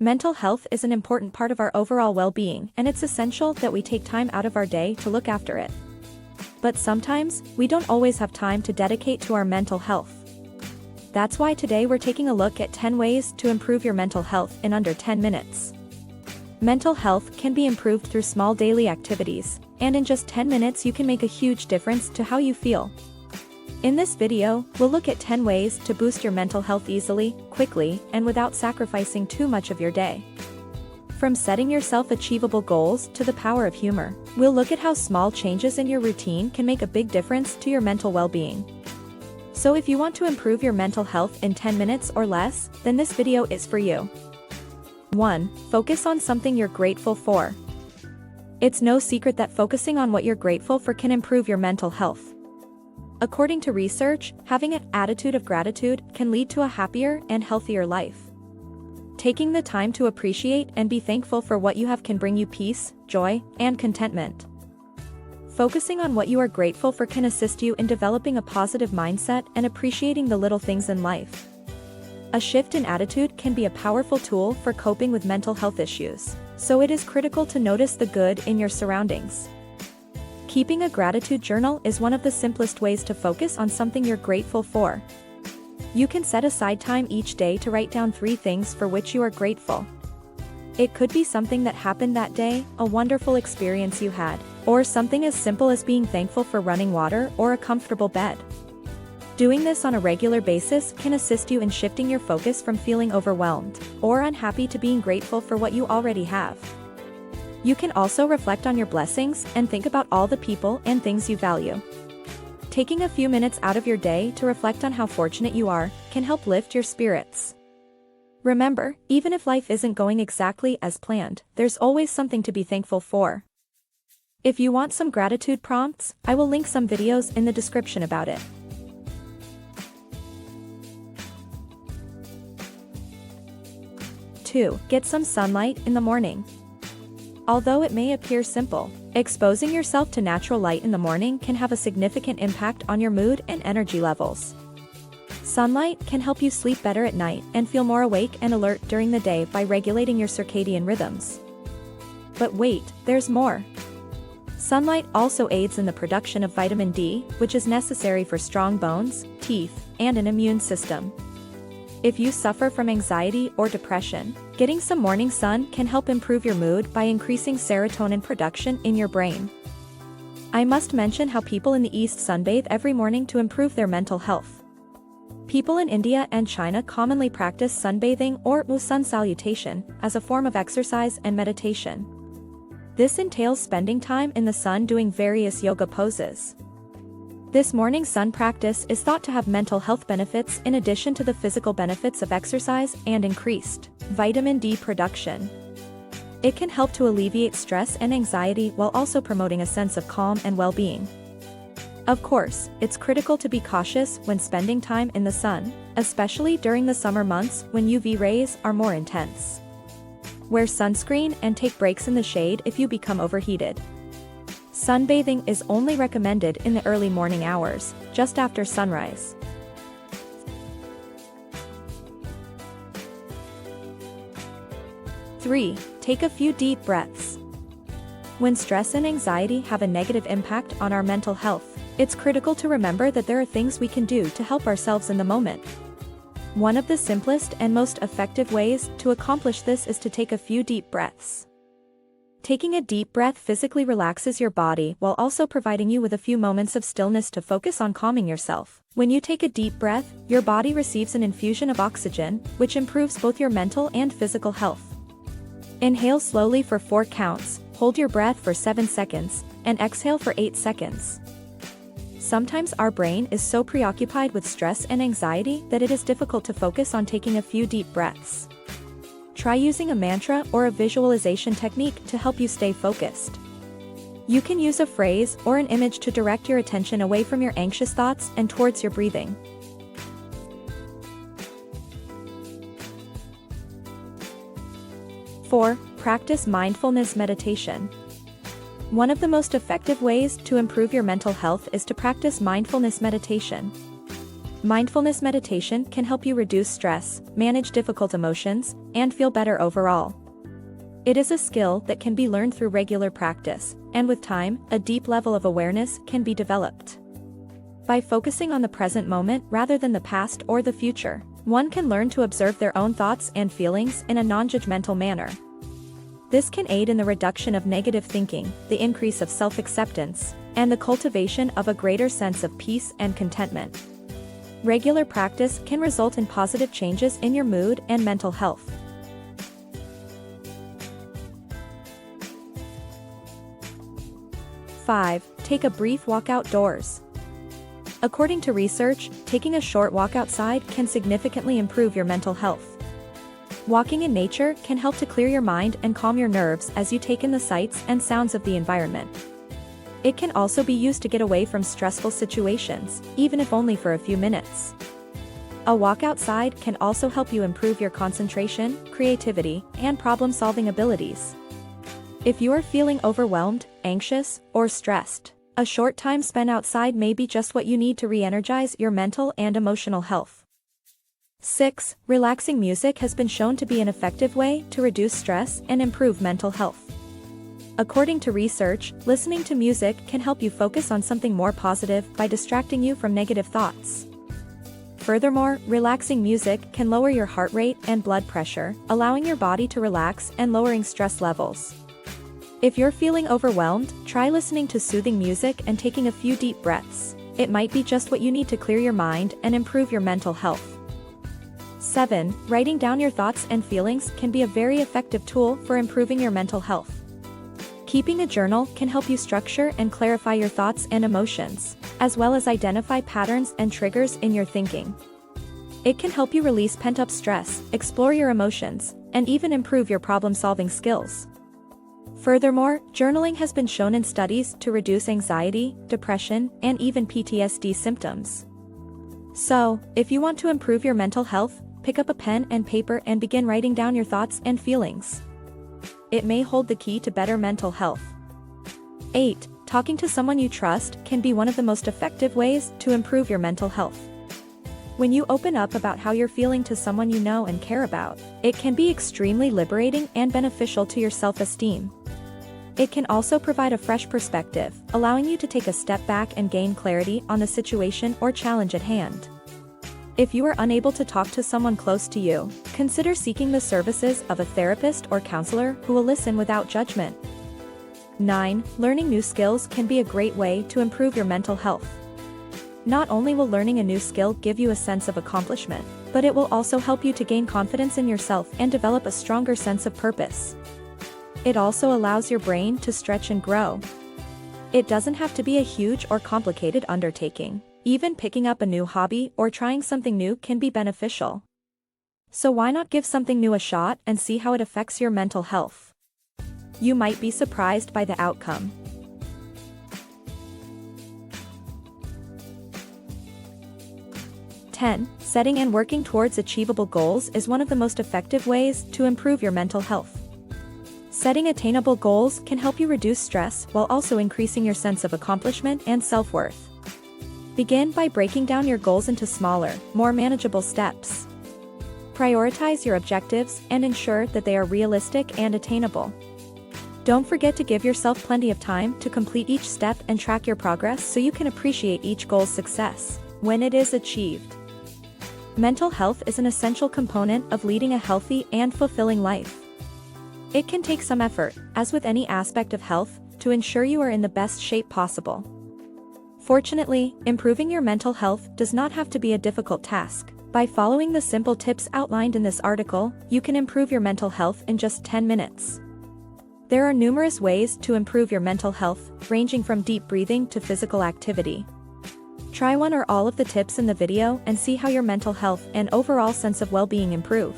Mental health is an important part of our overall well-being, and it's essential that we take time out of our day to look after it. But sometimes, we don't always have time to dedicate to our mental health. That's why today we're taking a look at 10 ways to improve your mental health in under 10 minutes. Mental health can be improved through small daily activities, and in just 10 minutes you can make a huge difference to how you feel. In this video, we'll look at 10 ways to boost your mental health easily, quickly, and without sacrificing too much of your day. From setting yourself achievable goals to the power of humor, we'll look at how small changes in your routine can make a big difference to your mental well-being. So if you want to improve your mental health in 10 minutes or less, then this video is for you. 1. Focus on something you're grateful for. It's no secret that focusing on what you're grateful for can improve your mental health. According to research, having an attitude of gratitude can lead to a happier and healthier life. Taking the time to appreciate and be thankful for what you have can bring you peace, joy, and contentment. Focusing on what you are grateful for can assist you in developing a positive mindset and appreciating the little things in life. A shift in attitude can be a powerful tool for coping with mental health issues, so it is critical to notice the good in your surroundings. Keeping a gratitude journal is one of the simplest ways to focus on something you're grateful for. You can set aside time each day to write down 3 things for which you are grateful. It could be something that happened that day, a wonderful experience you had, or something as simple as being thankful for running water or a comfortable bed. Doing this on a regular basis can assist you in shifting your focus from feeling overwhelmed or unhappy to being grateful for what you already have. You can also reflect on your blessings and think about all the people and things you value. Taking a few minutes out of your day to reflect on how fortunate you are can help lift your spirits. Remember, even if life isn't going exactly as planned, there's always something to be thankful for. If you want some gratitude prompts, I will link some videos in the description about it. 2. Get some sunlight in the morning. Although it may appear simple, exposing yourself to natural light in the morning can have a significant impact on your mood and energy levels. Sunlight can help you sleep better at night and feel more awake and alert during the day by regulating your circadian rhythms. But wait, there's more. Sunlight also aids in the production of vitamin D, which is necessary for strong bones, teeth, and an immune system. If you suffer from anxiety or depression, getting some morning sun can help improve your mood by increasing serotonin production in your brain. I must mention how people in the East sunbathe every morning to improve their mental health. People in India and China commonly practice sunbathing or sun salutation as a form of exercise and meditation. This entails spending time in the sun doing various yoga poses. This morning sun practice is thought to have mental health benefits in addition to the physical benefits of exercise and increased vitamin D production. It can help to alleviate stress and anxiety while also promoting a sense of calm and well-being. Of course, it's critical to be cautious when spending time in the sun, especially during the summer months when UV rays are more intense. Wear sunscreen and take breaks in the shade if you become overheated. Sunbathing is only recommended in the early morning hours, just after sunrise. 3. Take a few deep breaths. When stress and anxiety have a negative impact on our mental health, it's critical to remember that there are things we can do to help ourselves in the moment. One of the simplest and most effective ways to accomplish this is to take a few deep breaths. Taking a deep breath physically relaxes your body while also providing you with a few moments of stillness to focus on calming yourself. When you take a deep breath, your body receives an infusion of oxygen, which improves both your mental and physical health. Inhale slowly for 4 counts, hold your breath for 7 seconds, and exhale for 8 seconds. Sometimes our brain is so preoccupied with stress and anxiety that it is difficult to focus on taking a few deep breaths. Try using a mantra or a visualization technique to help you stay focused. You can use a phrase or an image to direct your attention away from your anxious thoughts and towards your breathing. 4. Practice mindfulness meditation. One of the most effective ways to improve your mental health is to practice mindfulness meditation. Mindfulness meditation can help you reduce stress, manage difficult emotions, and feel better overall. It is a skill that can be learned through regular practice, and with time, a deep level of awareness can be developed. By focusing on the present moment rather than the past or the future, one can learn to observe their own thoughts and feelings in a non-judgmental manner. This can aid in the reduction of negative thinking, the increase of self-acceptance, and the cultivation of a greater sense of peace and contentment. Regular practice can result in positive changes in your mood and mental health. Five, take a brief walk outdoors. According to research, taking a short walk outside can significantly improve your mental health. Walking in nature can help to clear your mind and calm your nerves as you take in the sights and sounds of the environment. It can also be used to get away from stressful situations, even if only for a few minutes. A walk outside can also help you improve your concentration, creativity, and problem-solving abilities. If you are feeling overwhelmed, anxious, or stressed, a short time spent outside may be just what you need to re-energize your mental and emotional health. 6. Relaxing music has been shown to be an effective way to reduce stress and improve mental health. According to research, listening to music can help you focus on something more positive by distracting you from negative thoughts. Furthermore, relaxing music can lower your heart rate and blood pressure, allowing your body to relax and lowering stress levels. If you're feeling overwhelmed, try listening to soothing music and taking a few deep breaths. It might be just what you need to clear your mind and improve your mental health. 7. Writing down your thoughts and feelings can be a very effective tool for improving your mental health. Keeping a journal can help you structure and clarify your thoughts and emotions, as well as identify patterns and triggers in your thinking. It can help you release pent-up stress, explore your emotions, and even improve your problem-solving skills. Furthermore, journaling has been shown in studies to reduce anxiety, depression, and even PTSD symptoms. So, if you want to improve your mental health, pick up a pen and paper and begin writing down your thoughts and feelings. It may hold the key to better mental health. 8. Talking to someone you trust can be one of the most effective ways to improve your mental health. When you open up about how you're feeling to someone you know and care about, it can be extremely liberating and beneficial to your self-esteem. It can also provide a fresh perspective, allowing you to take a step back and gain clarity on the situation or challenge at hand. If you are unable to talk to someone close to you, consider seeking the services of a therapist or counselor who will listen without judgment. 9. Learning new skills can be a great way to improve your mental health. Not only will learning a new skill give you a sense of accomplishment, but it will also help you to gain confidence in yourself and develop a stronger sense of purpose. It also allows your brain to stretch and grow. It doesn't have to be a huge or complicated undertaking. Even picking up a new hobby or trying something new can be beneficial. So why not give something new a shot and see how it affects your mental health? You might be surprised by the outcome. 10. Setting and working towards achievable goals is one of the most effective ways to improve your mental health. Setting attainable goals can help you reduce stress while also increasing your sense of accomplishment and self-worth. Begin by breaking down your goals into smaller, more manageable steps. Prioritize your objectives and ensure that they are realistic and attainable. Don't forget to give yourself plenty of time to complete each step and track your progress so you can appreciate each goal's success when it is achieved. Mental health is an essential component of leading a healthy and fulfilling life. It can take some effort, as with any aspect of health, to ensure you are in the best shape possible. Fortunately, improving your mental health does not have to be a difficult task. By following the simple tips outlined in this article, you can improve your mental health in just 10 minutes. There are numerous ways to improve your mental health, ranging from deep breathing to physical activity. Try one or all of the tips in the video and see how your mental health and overall sense of well-being improve.